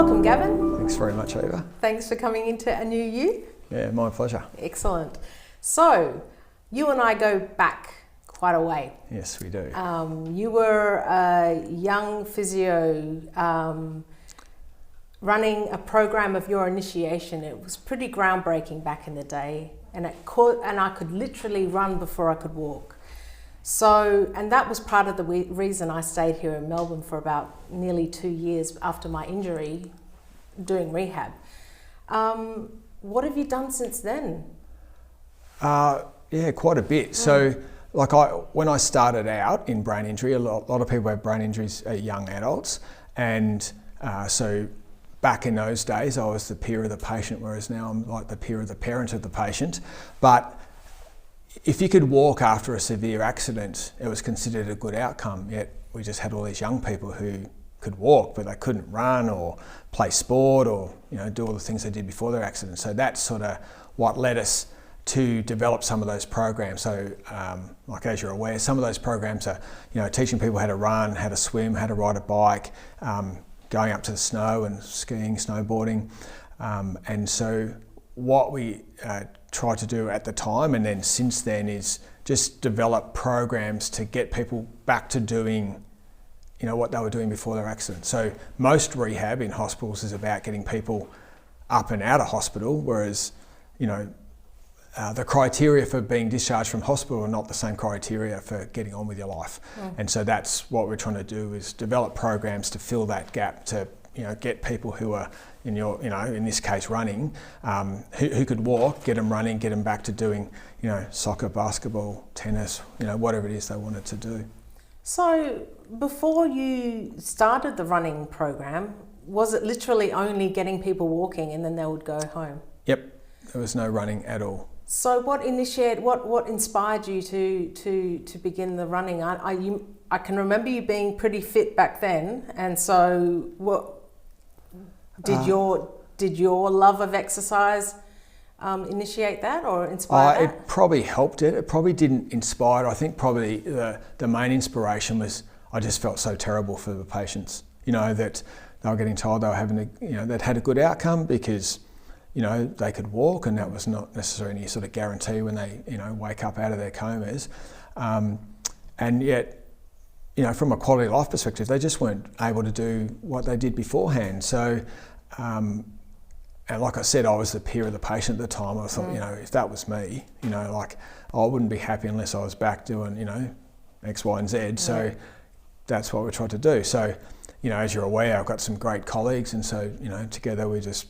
Welcome, Gavin. Thanks very much, Eva. Thanks for coming into a new year. Yeah, my pleasure. Excellent. So, you and I go back quite a way. Yes, we do. You were a young physio running a program of your initiation. It was pretty groundbreaking back in the day, and I could literally run before I could walk. So, and that was part of the reason I stayed here in Melbourne for about nearly 2 years after my injury, doing rehab. What have you done since then? Yeah, quite a bit. So, when I started out in brain injury, a lot of people have brain injuries at young adults, and so back in those days, I was the peer of the patient, whereas now I'm like the peer of the parent of the patient. But if you could walk after a severe accident, it was considered a good outcome. Yet we just had all these young people who could walk, but they couldn't run or play sport or do all the things they did before their accident. So that's sort of what led us to develop some of those programs. So, as you're aware, some of those programs are, teaching people how to run, how to swim, how to ride a bike, going up to the snow and skiing, snowboarding. And so what we tried to do at the time and then since then is just develop programs to get people back to doing what they were doing before their accident. So most rehab in hospitals is about getting people up and out of hospital, whereas the criteria for being discharged from hospital are not the same criteria for getting on with your life. And so that's what we're trying to do, is develop programs to fill that gap, to get people who are in this case running, who could walk, get them running, get them back to doing soccer, basketball, tennis, whatever it is they wanted to do. So before you started the running program, was it literally only getting people walking and then they would go home? Yep, there was no running at all. So what inspired you to begin the running? I can remember you being pretty fit back then, and so what did your love of exercise initiate that or inspire that? It probably helped it. It probably didn't inspire it. I think probably the main inspiration was I just felt so terrible for the patients. That they were getting told they were having they'd had a good outcome because they could walk, and that was not necessarily any sort of guarantee when they, wake up out of their comas. And yet, from a quality of life perspective, they just weren't able to do what they did beforehand. So, and like I said, I was the peer of the patient at the time. I thought, if that was me, I wouldn't be happy unless I was back doing, X, Y, and Z. So that's what we tried to do. So, as you're aware, I've got some great colleagues, and so, together we just,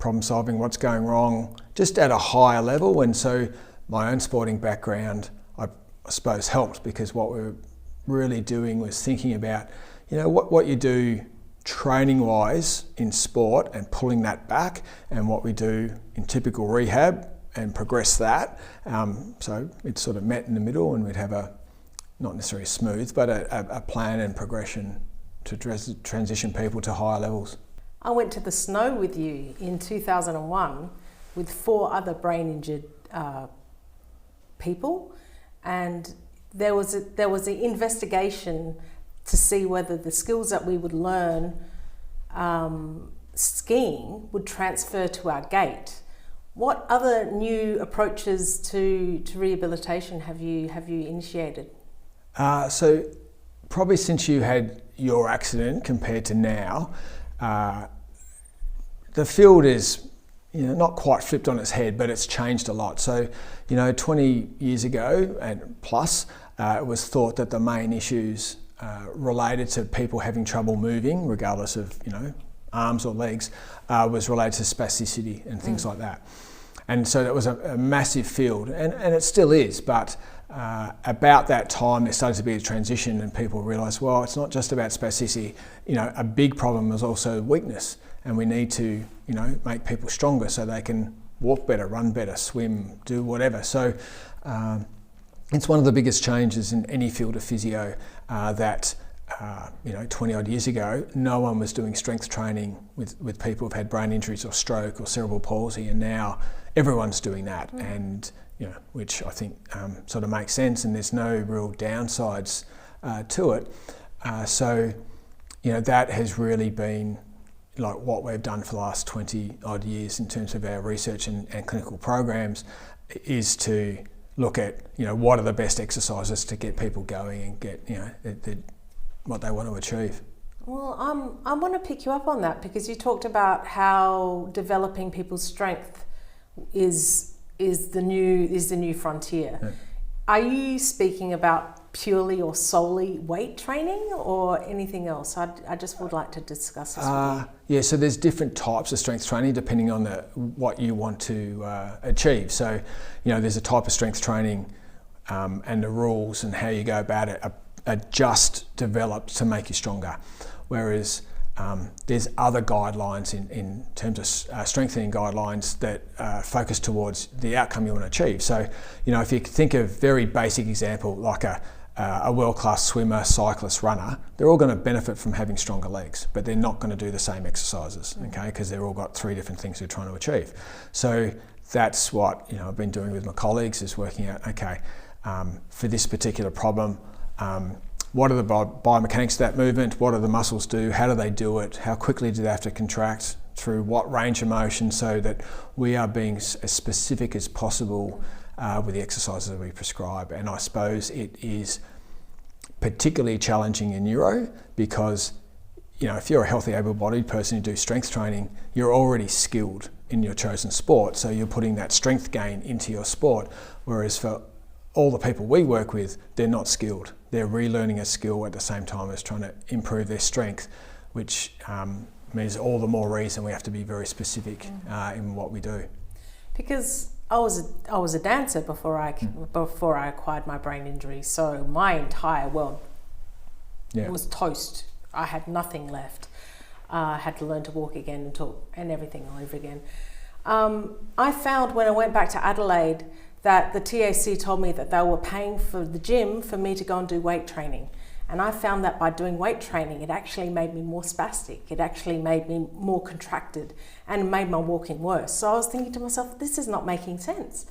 problem solving, what's going wrong, just at a higher level. And so my own sporting background, I suppose, helped, because what we were really doing was thinking about, what you do training wise in sport and pulling that back, and what we do in typical rehab and progress that. So it sort of met in the middle, and we'd have not necessarily smooth, but a plan and progression to transition people to higher levels. I went to the snow with you in 2001 with 4 other brain injured people, and there was an investigation to see whether the skills that we would learn skiing would transfer to our gait. What other new approaches to rehabilitation have you initiated? So probably since you had your accident compared to now, the field is not quite flipped on its head, but it's changed a lot. So 20 years ago and plus, it was thought that the main issues related to people having trouble moving, regardless of arms or legs, was related to spasticity and things like that. And so that was a massive field, and it still is, but about that time there started to be a transition, and people realised, well, it's not just about spasticity. A big problem is also weakness, and we need to make people stronger so they can walk better, run better, swim, do whatever. So it's one of the biggest changes in any field of physio, that 20 odd years ago, no one was doing strength training with people who've had brain injuries or stroke or cerebral palsy, and now everyone's doing that. And which I think sort of makes sense, and there's no real downsides to it. So that has really been like what we've done for the last 20 odd years in terms of our research and clinical programs, is to look at, what are the best exercises to get people going and get, what they want to achieve. Well, I want to pick you up on that, because you talked about how developing people's strength is the new frontier. Yeah. Are you speaking about purely or solely weight training or anything else? I just would like to discuss this with you. Yeah, so there's different types of strength training depending on what you want to achieve. So, there's a type of strength training and the rules and how you go about it are just developed to make you stronger. Whereas there's other guidelines in terms of strengthening guidelines that focus towards the outcome you want to achieve. So, if you think of very basic example, like a world-class swimmer, cyclist, runner, they're all going to benefit from having stronger legs, but they're not going to do the same exercises, okay? Because they've all got three different things they're trying to achieve. So that's what I've been doing with my colleagues, is working out, okay, for this particular problem, what are the biomechanics of that movement? What do the muscles do? How do they do it? How quickly do they have to contract? Through what range of motion, so that we are being as specific as possible with the exercises that we prescribe. And I suppose it is particularly challenging in neuro because, if you're a healthy, able-bodied person who do strength training, you're already skilled in your chosen sport. So you're putting that strength gain into your sport. Whereas for all the people we work with, they're not skilled. They're relearning a skill at the same time as trying to improve their strength, which means all the more reason we have to be very specific in what we do. Because I was a dancer before I acquired my brain injury, so my entire world was toast. I had nothing left. I had to learn to walk again and talk and everything all over again. I found when I went back to Adelaide that the TAC told me that they were paying for the gym for me to go and do weight training. And I found that by doing weight training, it actually made me more spastic. It actually made me more contracted and made my walking worse. So I was thinking to myself, this is not making sense.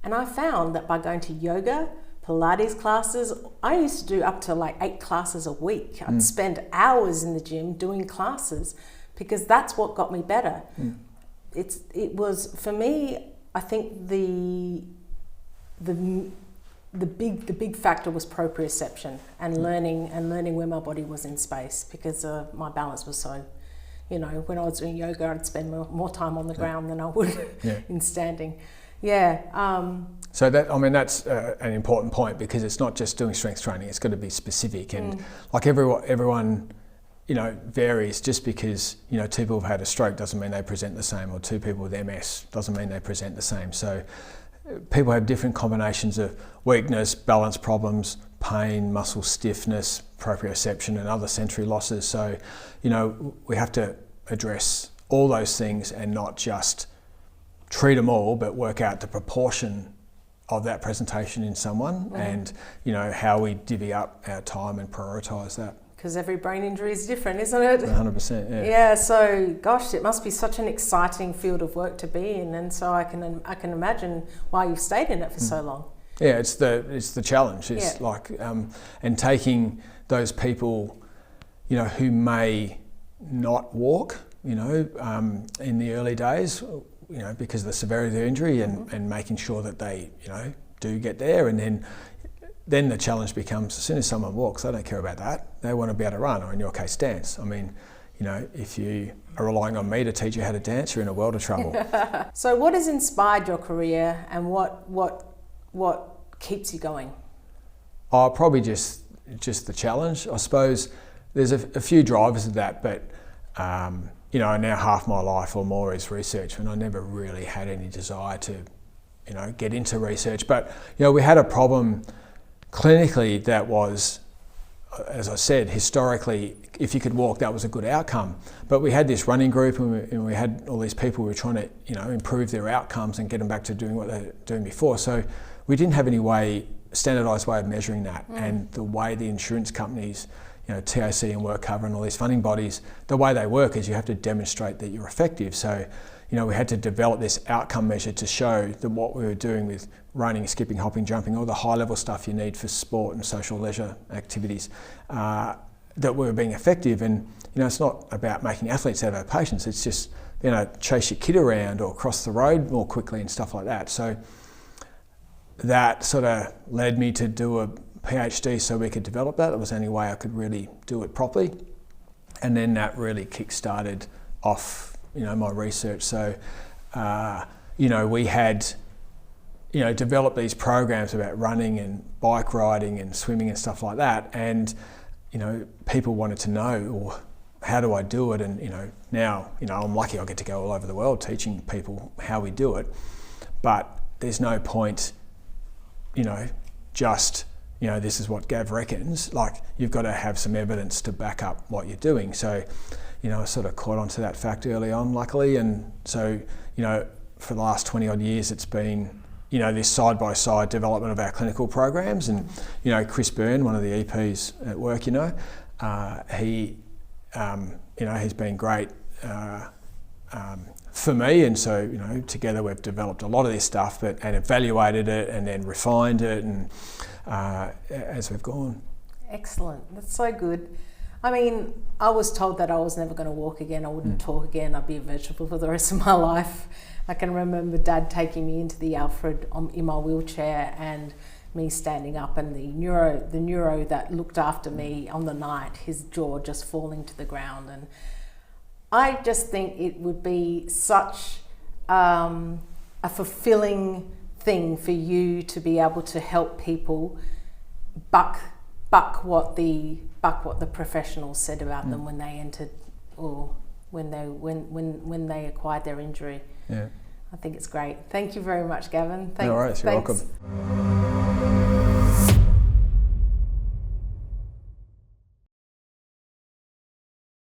And I found that by going to yoga, Pilates classes, I used to do up to like 8 classes a week. I'd spend hours in the gym doing classes because that's what got me better. It was, for me, I think the big factor was proprioception and learning where my body was in space, because my balance was so, when I was doing yoga, I'd spend more time on the ground than I would in standing. So that's an important point, because it's not just doing strength training, it's got to be specific. And like everyone varies. Just because, 2 people have had a stroke doesn't mean they present the same, or 2 people with MS doesn't mean they present the same. So people have different combinations of weakness, balance problems, pain, muscle stiffness, proprioception and other sensory losses. So, we have to address all those things and not just treat them all, but work out the proportion of that presentation in someone and, how we divvy up our time and prioritise that. Because every brain injury is different, isn't it? 100%, yeah. Yeah, so gosh, it must be such an exciting field of work to be in, and so I can imagine why you've stayed in it for so long. Yeah, it's the challenge. It's like and taking those people, who may not walk, in the early days, because of the severity of their injury, and making sure that they, do get there, and then the challenge becomes, as soon as someone walks, they don't care about that. They want to be able to run, or in your case, dance. I mean, if you are relying on me to teach you how to dance, you're in a world of trouble. So what has inspired your career, and what keeps you going? Probably just the challenge. I suppose there's a few drivers of that, but now half my life or more is research, and I never really had any desire to, get into research. But, we had a problem clinically that was, as I said, historically, if you could walk, that was a good outcome. But we had this running group, and we had all these people who were trying to, improve their outcomes and get them back to doing what they were doing before. So we didn't have any standardised way of measuring that. And the way the insurance companies, TAC and WorkCover and all these funding bodies, the way they work is you have to demonstrate that you're effective. So, we had to develop this outcome measure to show that what we were doing with running, skipping, hopping, jumping, all the high level stuff you need for sport and social leisure activities, that we were being effective. And it's not about making athletes out of our patients. It's just chase your kid around or cross the road more quickly and stuff like that. So that sort of led me to do a PhD so we could develop that. That was the only way I could really do it properly. And then that really kick-started off, my research. So, we had, developed these programs about running and bike riding and swimming and stuff like that. And, people wanted to know, well, how do I do it? And, now, I'm lucky I get to go all over the world teaching people how we do it. But there's no point, just, this is what Gav reckons. Like, you've got to have some evidence to back up what you're doing. So, I sort of caught onto that fact early on, luckily. And so, for the last 20 odd years, it's been, this side-by-side development of our clinical programs. And, Chris Byrne, one of the EPs at work, he, he's been great for me. And so, together we've developed a lot of this stuff, and evaluated it and then refined it and as we've gone. Excellent. That's so good. I mean, I was told that I was never going to walk again. I wouldn't talk again. I'd be a vegetable for the rest of my life. I can remember Dad taking me into the Alfred in my wheelchair and me standing up, and the neuro that looked after me on the night, his jaw just falling to the ground. And I just think it would be such a fulfilling thing for you to be able to help people buck what the professionals said about them when they entered, or when they acquired their injury. Yeah, I think it's great. Thank you very much, Gavin. No worries, you're welcome.